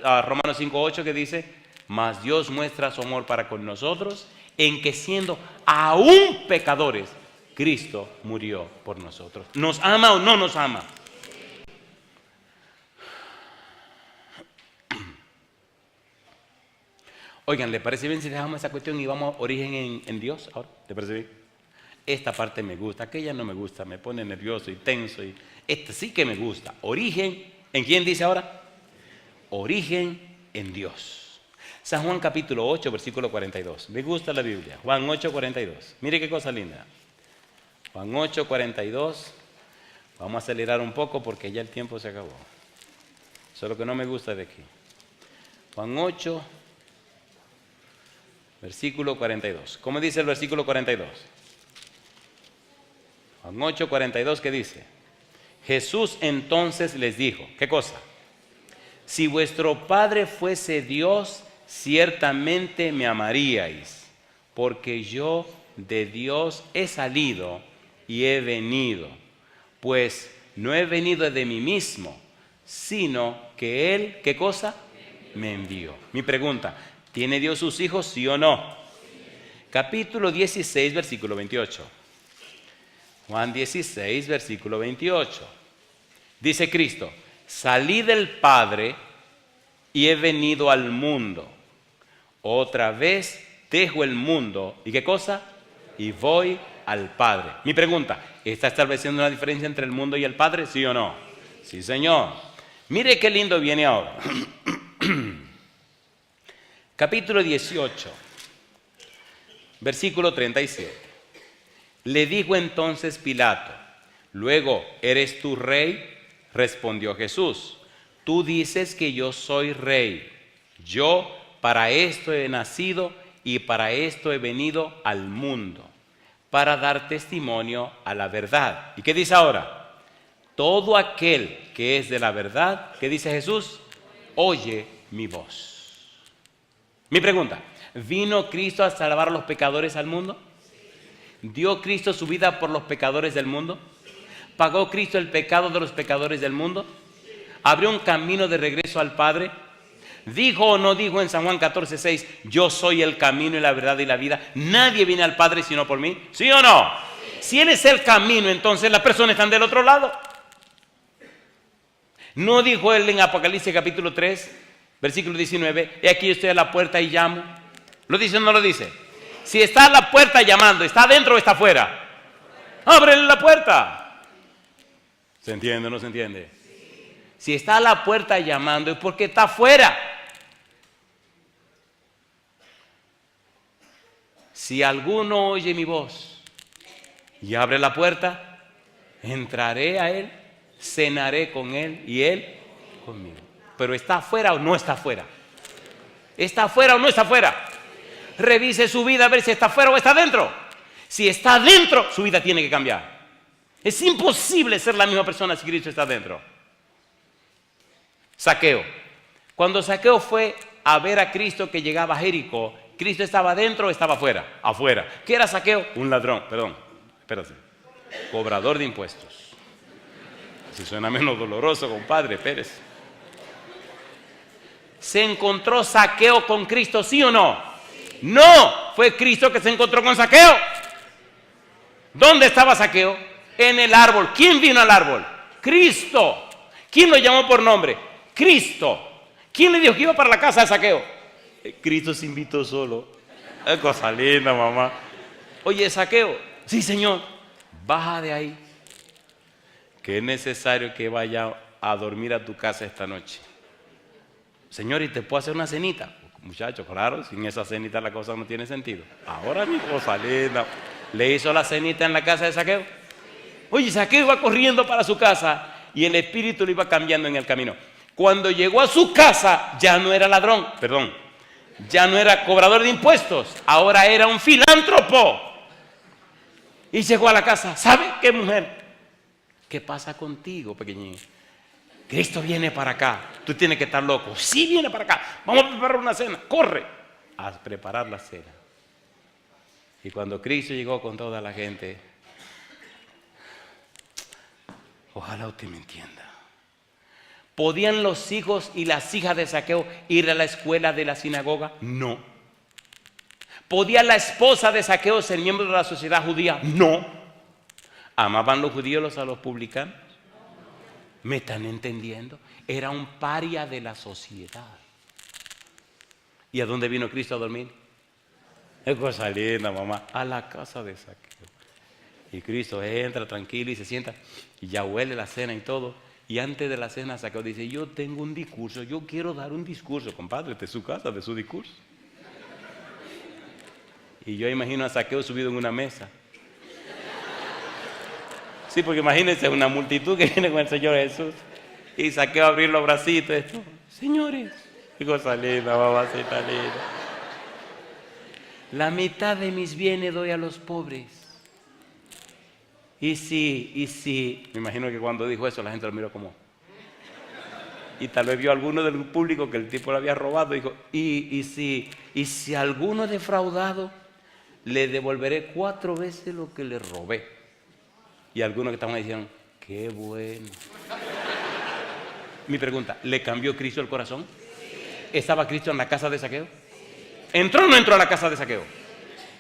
a Romanos 5:8 que dice, mas Dios muestra su amor para con nosotros, en que siendo aún pecadores, Cristo murió por nosotros? ¿Nos ama o no nos ama? Oigan, ¿le parece bien si dejamos esa cuestión y vamos a origen en Dios ahora? ¿Le parece bien? Esta parte me gusta, aquella no me gusta, me pone nervioso y tenso. Y esta sí que me gusta. Origen, ¿en quién dice ahora? Origen en Dios. San Juan capítulo 8, versículo 42. Me gusta la Biblia. Juan 8, 42. Mire qué cosa linda. Juan 8, 42. Vamos a acelerar un poco porque ya el tiempo se acabó. Eso es lo que no me gusta de aquí. Juan 8, versículo 42. ¿Cómo dice el versículo 42? Juan 8, 42, ¿qué dice? Jesús entonces les dijo, ¿qué cosa? Si vuestro Padre fuese Dios, ciertamente me amaríais, porque yo de Dios he salido y he venido, pues no he venido de mí mismo, sino que Él, ¿qué cosa? Me envió. Mi pregunta, ¿tiene Dios sus hijos, sí o no? Capítulo 16, versículo 28. Juan 16, versículo 28. Dice Cristo, salí del Padre y he venido al mundo. Otra vez dejo el mundo. ¿Y qué cosa? Y voy al Padre. Mi pregunta, ¿está estableciendo una diferencia entre el mundo y el Padre? ¿Sí o no? Sí, Señor. Mire qué lindo viene ahora. Capítulo 18, versículo 37. Le dijo entonces Pilato, luego, ¿eres tú rey? Respondió Jesús, tú dices que yo soy rey. Yo para esto he nacido y para esto he venido al mundo, para dar testimonio a la verdad. ¿Y qué dice ahora? Todo aquel que es de la verdad, ¿qué dice Jesús? Oye mi voz. Mi pregunta, ¿vino Cristo a salvar a los pecadores al mundo? ¿Dio Cristo su vida por los pecadores del mundo? ¿Pagó Cristo el pecado de los pecadores del mundo? ¿Abrió un camino de regreso al Padre? ¿Dijo o no dijo en San Juan 14:6, yo soy el camino y la verdad y la vida? Nadie viene al Padre sino por mí. ¿Sí o no? Si Él es el camino, entonces las personas están del otro lado. ¿No dijo Él en Apocalipsis capítulo 3, versículo 19, he aquí estoy a la puerta y llamo? ¿Lo dice o no lo dice? Si está a la puerta llamando, ¿está adentro o está afuera? ¡Ábrele la puerta! ¿Se entiende o no se entiende? Si está a la puerta llamando es porque está afuera. Si alguno oye mi voz y abre la puerta, entraré a él, cenaré con él y él conmigo. Pero ¿está afuera o no está afuera? ¿Está afuera o no está afuera? Revise su vida a ver si está afuera o está adentro. Si está adentro, su vida tiene que cambiar. Es imposible ser la misma persona si Cristo está adentro. Saqueo. Cuando Saqueo fue a ver a Cristo que llegaba a Jericó, ¿Cristo estaba adentro o estaba afuera? Afuera. ¿Qué era Saqueo? Un ladrón, perdón, espérate. Cobrador de impuestos. Si suena menos doloroso, compadre Pérez. ¿Se encontró Saqueo con Cristo, sí o no? No, fue Cristo que se encontró con Saqueo. ¿Dónde estaba Saqueo? En el árbol. ¿Quién vino al árbol? Cristo. ¿Quién lo llamó por nombre? Cristo. ¿Quién le dijo que iba para la casa de Saqueo? Cristo se invitó solo. Es cosa linda, mamá. Oye, Saqueo. Sí, Señor. Baja de ahí, que es necesario que vaya a dormir a tu casa esta noche. Señor, ¿y te puedo hacer una cenita? Muchachos, claro, sin esa cenita la cosa no tiene sentido. Ahora mi cosa linda. ¿Le hizo la cenita en la casa de Zaqueo? Oye, Zaqueo iba corriendo para su casa y el espíritu lo iba cambiando en el camino. Cuando llegó a su casa, ya no era ladrón, ya no era cobrador de impuestos, ahora era un filántropo. Y llegó a la casa, ¿sabe qué, mujer? ¿Qué pasa contigo, pequeñín? Cristo viene para acá, tú tienes que estar loco. Sí, viene para acá, vamos a preparar una cena, corre a preparar la cena. Y cuando Cristo llegó con toda la gente, ojalá usted me entienda. ¿Podían los hijos y las hijas de Zaqueo ir a la escuela de la sinagoga? No. ¿Podía la esposa de Zaqueo ser miembro de la sociedad judía? No. ¿Amaban los judíos a los publicanos? ¿Me están entendiendo? Era un paria de la sociedad. ¿Y a dónde vino Cristo a dormir? Es cosa linda, mamá. A la casa de Zaqueo. Y Cristo entra tranquilo y se sienta. Y ya huele la cena y todo. Y antes de la cena Zaqueo dice, yo tengo un discurso, yo quiero dar un discurso. Compadre, de su casa, de su discurso. Y yo imagino a Zaqueo subido en una mesa. Sí, porque imagínense una multitud que viene con el Señor Jesús. Y Zaqueo a abrir los bracitos. Esto. Señores, qué cosa linda, mamacita linda. La mitad de mis bienes doy a los pobres. Y sí. Me imagino que cuando dijo eso la gente lo miró como. Y tal vez vio a alguno del público que el tipo le había robado. Dijo, y si alguno defraudado, le devolveré 4 veces lo que le robé. Y algunos que estaban ahí dijeron, qué bueno. Mi pregunta, ¿le cambió Cristo el corazón? ¿Estaba Cristo en la casa de Zaqueo? ¿Entró o no entró a la casa de Zaqueo?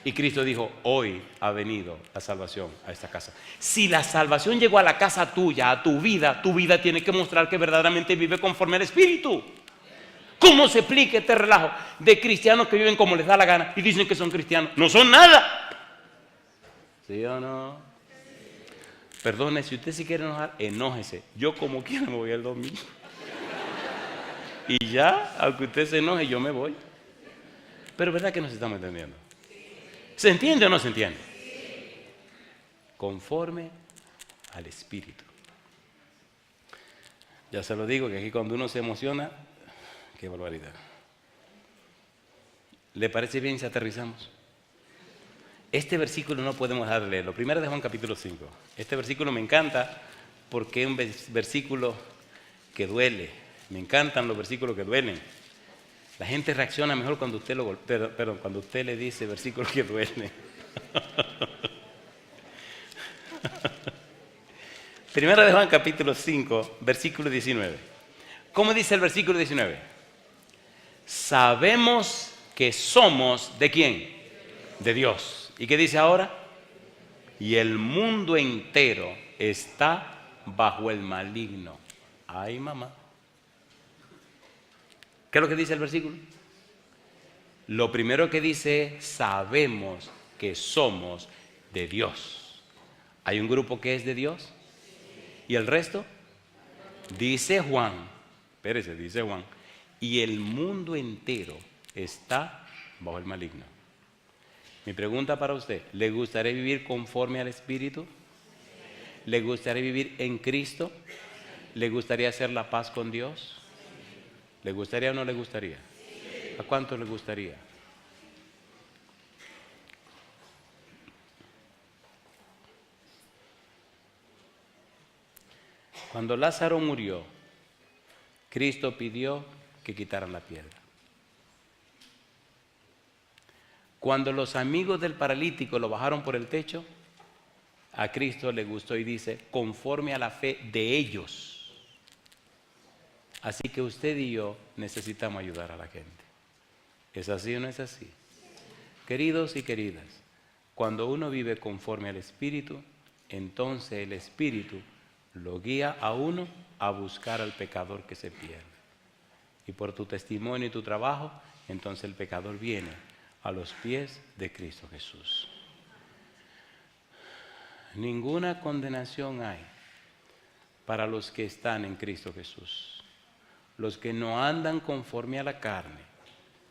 Y Cristo dijo, hoy ha venido la salvación a esta casa. Si la salvación llegó a la casa tuya, a tu vida tiene que mostrar que verdaderamente vive conforme al Espíritu. ¿Cómo se explica este relajo de cristianos que viven como les da la gana y dicen que son cristianos? No son nada. ¿Sí o no? Perdone, si usted se quiere enojar, enójese. Yo como quiera me voy el domingo. Y ya, aunque usted se enoje, yo me voy. Pero ¿verdad que nos estamos entendiendo? ¿Se entiende o no se entiende? Conforme al Espíritu. Ya se lo digo que aquí cuando uno se emociona, qué barbaridad. ¿Le parece bien si aterrizamos? Este versículo no podemos dejar de leerlo. Primero de Juan capítulo 5. Este versículo me encanta porque es un versículo que duele. Me encantan los versículos que duelen. La gente reacciona mejor cuando usted lo golpea, perdón, cuando usted le dice versículos que duelen. Primero de Juan capítulo 5, versículo 19. ¿Cómo dice el versículo 19? Sabemos que somos ¿de quién? De Dios. ¿Y qué dice ahora? Y el mundo entero está bajo el maligno. Ay, mamá. ¿Qué es lo que dice el versículo? Lo primero que dice es, sabemos que somos de Dios. ¿Hay un grupo que es de Dios? ¿Y el resto? Dice Juan, espérese, dice Juan, y el mundo entero está bajo el maligno. Mi pregunta para usted, ¿le gustaría vivir conforme al Espíritu? ¿Le gustaría vivir en Cristo? ¿Le gustaría hacer la paz con Dios? ¿Le gustaría o no le gustaría? ¿A cuánto le gustaría? Cuando Lázaro murió, Cristo pidió que quitaran la piedra. Cuando los amigos del paralítico lo bajaron por el techo, a Cristo le gustó y dice, conforme a la fe de ellos. Así que usted y yo necesitamos ayudar a la gente. ¿Es así o no es así? Queridos y queridas, cuando uno vive conforme al Espíritu, entonces el Espíritu lo guía a uno a buscar al pecador que se pierde. Y por tu testimonio y tu trabajo, entonces el pecador viene a los pies de Cristo Jesús. Ninguna condenación hay para los que están en Cristo Jesús. Los que no andan conforme a la carne,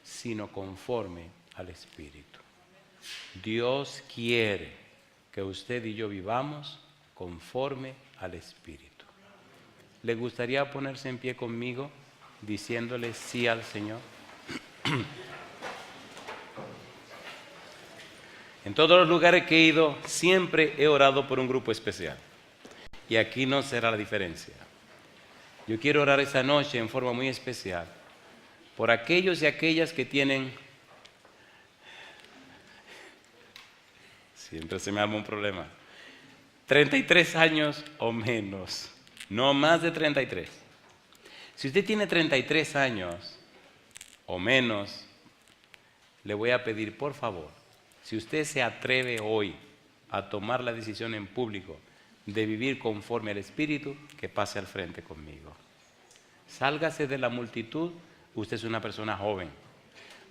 sino conforme al Espíritu. Dios quiere que usted y yo vivamos conforme al Espíritu. ¿Le gustaría ponerse en pie conmigo diciéndole sí al Señor? En todos los lugares que he ido, siempre he orado por un grupo especial. Y aquí no será la diferencia. Yo quiero orar esta noche en forma muy especial por aquellos y aquellas que tienen, siempre se me arma un problema, 33 años o menos, no más de 33. Si usted tiene 33 años o menos, le voy a pedir, por favor, si usted se atreve hoy a tomar la decisión en público de vivir conforme al Espíritu, que pase al frente conmigo. Sálgase de la multitud, usted es una persona joven.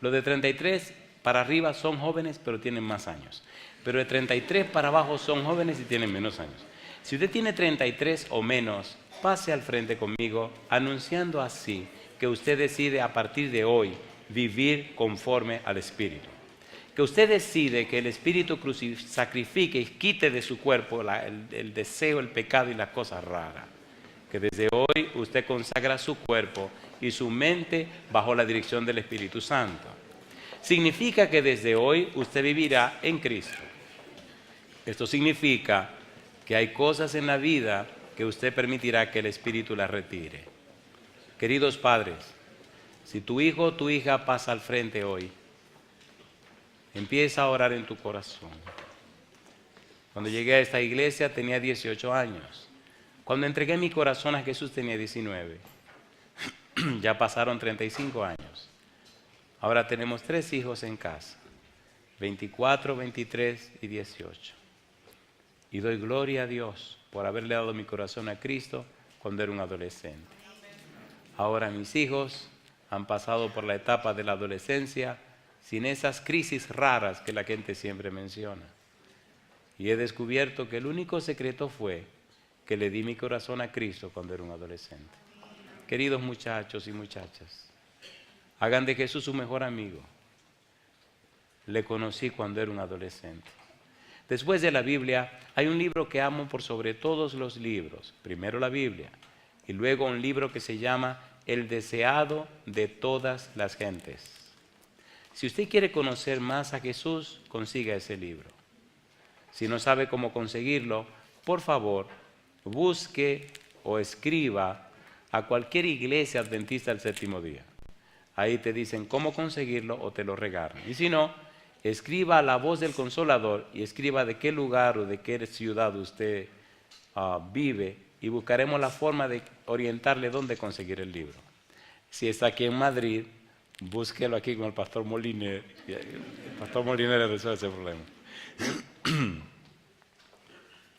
Los de 33 para arriba son jóvenes, pero tienen más años. Pero de 33 para abajo son jóvenes y tienen menos años. Si usted tiene 33 o menos, pase al frente conmigo, anunciando así que usted decide a partir de hoy vivir conforme al Espíritu. Que usted decide que el Espíritu sacrifique y quite de su cuerpo el deseo, el pecado y las cosas raras. Que desde hoy usted consagra su cuerpo y su mente bajo la dirección del Espíritu Santo. Significa que desde hoy usted vivirá en Cristo. Esto significa que hay cosas en la vida que usted permitirá que el Espíritu las retire. Queridos padres, si tu hijo o tu hija pasa al frente hoy, empieza a orar en tu corazón. Cuando llegué a esta iglesia tenía 18 años. Cuando entregué mi corazón a Jesús tenía 19. Ya pasaron 35 años. Ahora tenemos 3 hijos en casa, 24, 23 y 18. Y doy gloria a Dios por haberle dado mi corazón a Cristo cuando era un adolescente. Ahora mis hijos han pasado por la etapa de la adolescencia sin esas crisis raras que la gente siempre menciona. Y he descubierto que el único secreto fue que le di mi corazón a Cristo cuando era un adolescente. Queridos muchachos y muchachas, hagan de Jesús su mejor amigo. Le conocí cuando era un adolescente. Después de la Biblia, hay un libro que amo por sobre todos los libros. Primero la Biblia y luego un libro que se llama El deseado de todas las gentes. Si usted quiere conocer más a Jesús, consiga ese libro. Si no sabe cómo conseguirlo, por favor, busque o escriba a cualquier iglesia adventista del séptimo día. Ahí te dicen cómo conseguirlo o te lo regalan. Y si no, escriba a La Voz del Consolador y escriba de qué lugar o de qué ciudad usted vive y buscaremos la forma de orientarle dónde conseguir el libro. Si está aquí en Madrid, búsquelo aquí con el pastor Moliner. El pastor Moliner le resuelve ese problema.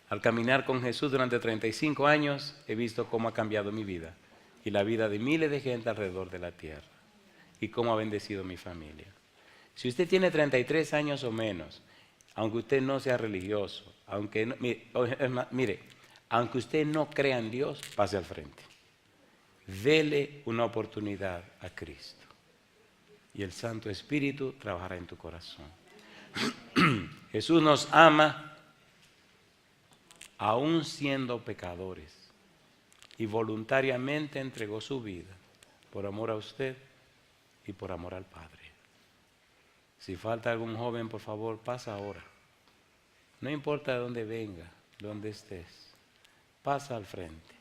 Al caminar con Jesús durante 35 años, he visto cómo ha cambiado mi vida y la vida de miles de gente alrededor de la tierra y cómo ha bendecido mi familia. Si usted tiene 33 años o menos, aunque usted no sea religioso, aunque usted no crea en Dios, pase al frente. Dele una oportunidad a Cristo y el Santo Espíritu trabajará en tu corazón. Jesús nos ama aún siendo pecadores y voluntariamente entregó su vida por amor a usted y por amor al Padre. Si falta algún joven, por favor, pasa ahora. No importa de dónde venga, de dónde estés, pasa al frente.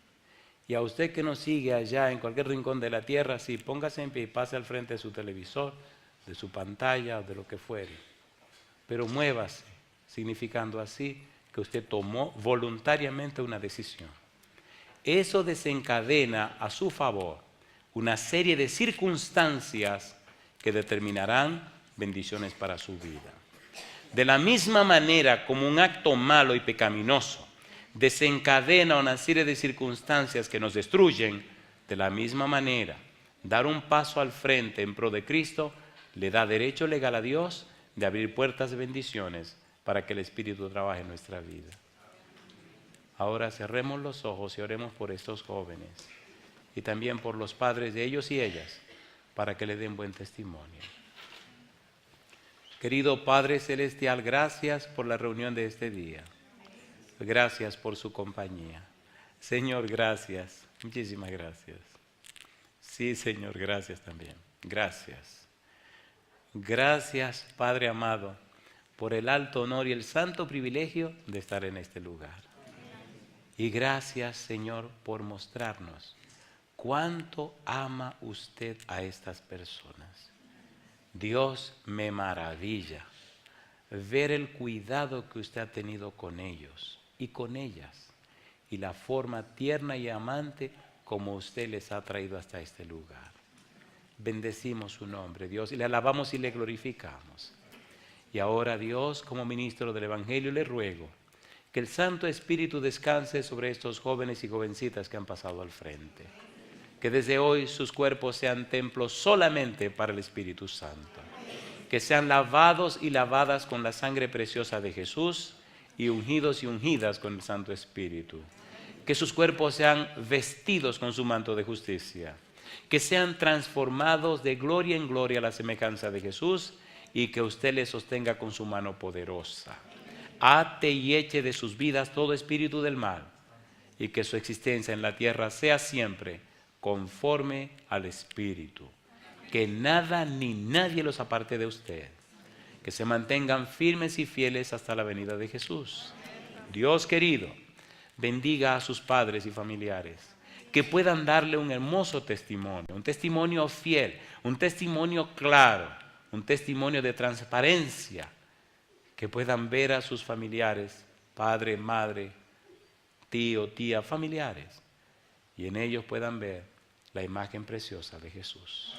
Y a usted que nos sigue allá en cualquier rincón de la tierra, sí, póngase en pie y pase al frente de su televisor, de su pantalla o de lo que fuere. Pero muévase, significando así que usted tomó voluntariamente una decisión. Eso desencadena a su favor una serie de circunstancias que determinarán bendiciones para su vida. De la misma manera como un acto malo y pecaminoso desencadena una serie de circunstancias que nos destruyen, de la misma manera, dar un paso al frente en pro de Cristo le da derecho legal a Dios de abrir puertas de bendiciones para que el Espíritu trabaje en nuestra vida. Ahora cerremos los ojos y oremos por estos jóvenes y también por los padres de ellos y ellas para que le den buen testimonio. Querido Padre Celestial, gracias por la reunión de este día. Gracias por su compañía. Señor, gracias. Muchísimas gracias. Sí, Señor, gracias también. Gracias. Gracias, Padre amado, por el alto honor y el santo privilegio de estar en este lugar. Y gracias, Señor, por mostrarnos cuánto ama usted a estas personas. Dios, me maravilla ver el cuidado que usted ha tenido con ellos y con ellas, y la forma tierna y amante como usted les ha traído hasta este lugar. Bendecimos su nombre, Dios, y le alabamos y le glorificamos. Y ahora, Dios, como ministro del Evangelio, le ruego que el Santo Espíritu descanse sobre estos jóvenes y jovencitas que han pasado al frente. Que desde hoy sus cuerpos sean templos solamente para el Espíritu Santo. Que sean lavados y lavadas con la sangre preciosa de Jesús y ungidos y ungidas con el Santo Espíritu. Que sus cuerpos sean vestidos con su manto de justicia. Que sean transformados de gloria en gloria a la semejanza de Jesús y que usted les sostenga con su mano poderosa. Ate y eche de sus vidas todo espíritu del mal y que su existencia en la tierra sea siempre conforme al Espíritu. Que nada ni nadie los aparte de usted. Que se mantengan firmes y fieles hasta la venida de Jesús. Dios querido, bendiga a sus padres y familiares. Que puedan darle un hermoso testimonio, un testimonio fiel, un testimonio claro, un testimonio de transparencia. Que puedan ver a sus familiares, padre, madre, tío, tía, familiares. Y en ellos puedan ver la imagen preciosa de Jesús.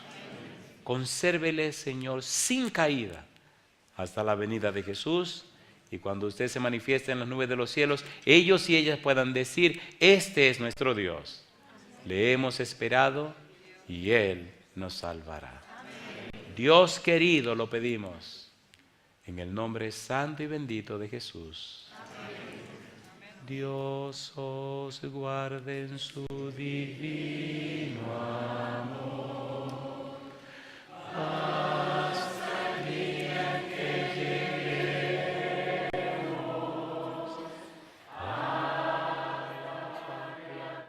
Consérvele, Señor, sin caída hasta la venida de Jesús. Y cuando usted se manifieste en las nubes de los cielos, ellos y ellas puedan decir: este es nuestro Dios. Le hemos esperado y Él nos salvará. Dios querido, lo pedimos en el nombre santo y bendito de Jesús. Dios os guarde en su divino amor. Hasta el día que lleguemos a la patria.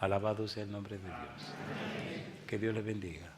Alabado sea el nombre de Dios. Que Dios les bendiga.